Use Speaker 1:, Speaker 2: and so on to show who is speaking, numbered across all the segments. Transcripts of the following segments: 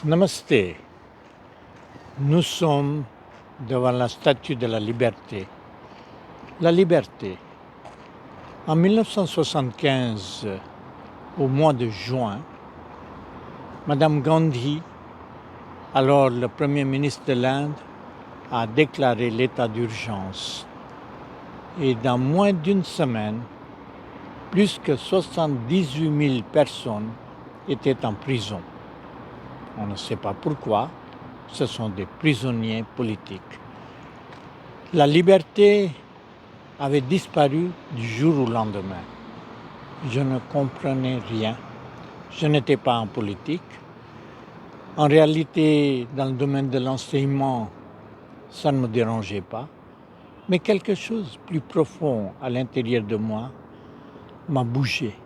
Speaker 1: Namasté. Nous sommes devant la statue de la liberté. La liberté. En 1975, au mois de juin, Madame Gandhi, alors le Premier ministre de l'Inde, a déclaré l'état d'urgence. Et dans moins d'une semaine, plus que 78 000 personnes étaient en prison. On ne sait pas pourquoi, ce sont des prisonniers politiques. La liberté avait disparu du jour au lendemain. Je ne comprenais rien. Je n'étais pas en politique. En réalité, dans le domaine de l'enseignement, ça ne me dérangeait pas. Mais quelque chose de plus profond à l'intérieur de moi m'a bougé.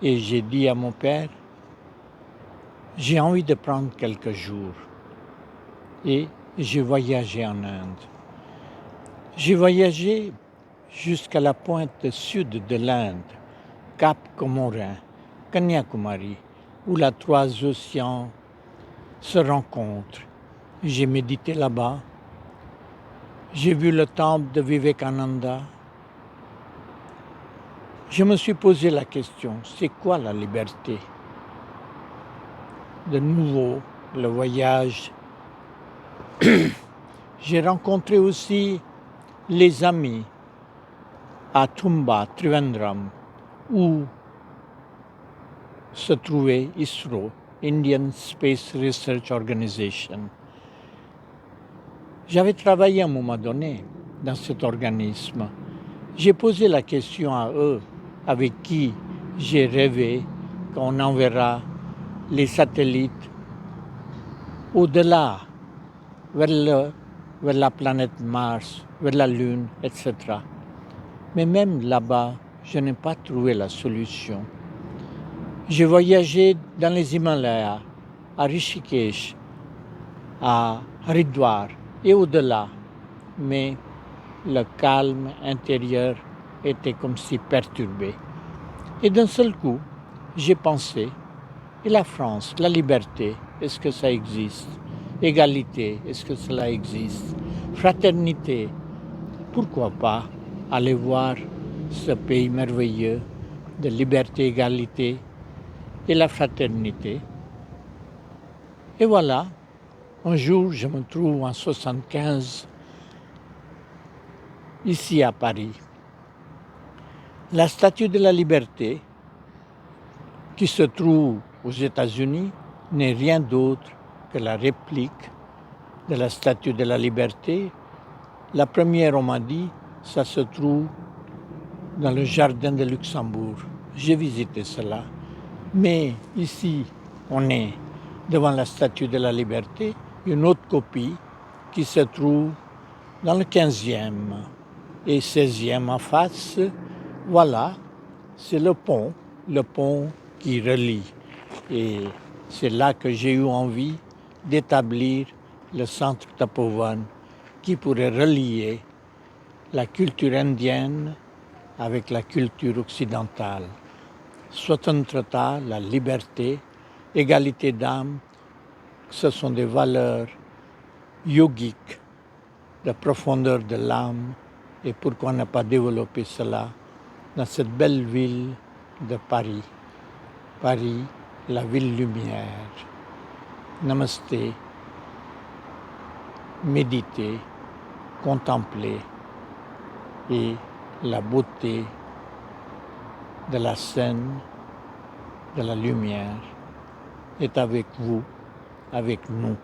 Speaker 1: Et j'ai dit à mon père, j'ai envie de prendre quelques jours. Et j'ai voyagé en Inde. J'ai voyagé jusqu'à la pointe sud de l'Inde, Cap Comorin, Kanyakumari, où les trois océans se rencontrent. J'ai médité là-bas. J'ai vu le temple de Vivekananda. Je me suis posé la question, c'est quoi la liberté? De nouveau, le voyage. J'ai rencontré aussi les amis à Tumba, Trivandrum, où se trouvait ISRO, Indian Space Research Organization. J'avais travaillé à un moment donné dans cet organisme. J'ai posé la question à eux, avec qui j'ai rêvé qu'on enverra les satellites au-delà, vers la planète Mars, vers la Lune, etc. Mais même là-bas, je n'ai pas trouvé la solution. J'ai voyagé dans les Himalayas, à Rishikesh, à Haridwar et au-delà, mais le calme intérieur était comme si perturbé. Et d'un seul coup, j'ai pensé, et la France, la liberté, est-ce que ça existe? Égalité, est-ce que cela existe? Fraternité, pourquoi pas aller voir ce pays merveilleux de liberté, égalité et la fraternité. Et voilà, un jour, je me trouve en 1975, ici à Paris. La statue de la liberté, qui se trouve aux États-Unis, n'est rien d'autre que la réplique de la statue de la liberté. La première, on m'a dit, ça se trouve dans le jardin de Luxembourg. J'ai visité cela. Mais ici, on est devant la statue de la liberté, une autre copie qui se trouve dans le 15e et 16e en face. Voilà, c'est le pont qui relie. Et c'est là que j'ai eu envie d'établir le centre Tapovan qui pourrait relier la culture indienne avec la culture occidentale. Swatantrata, la liberté, égalité d'âme, ce sont des valeurs yogiques de profondeur de l'âme. Et pourquoi ne pas développer cela dans cette belle ville de Paris? Paris, la ville lumière. Namasté, méditer, contempler et la beauté de la scène, de la lumière est avec vous, avec nous.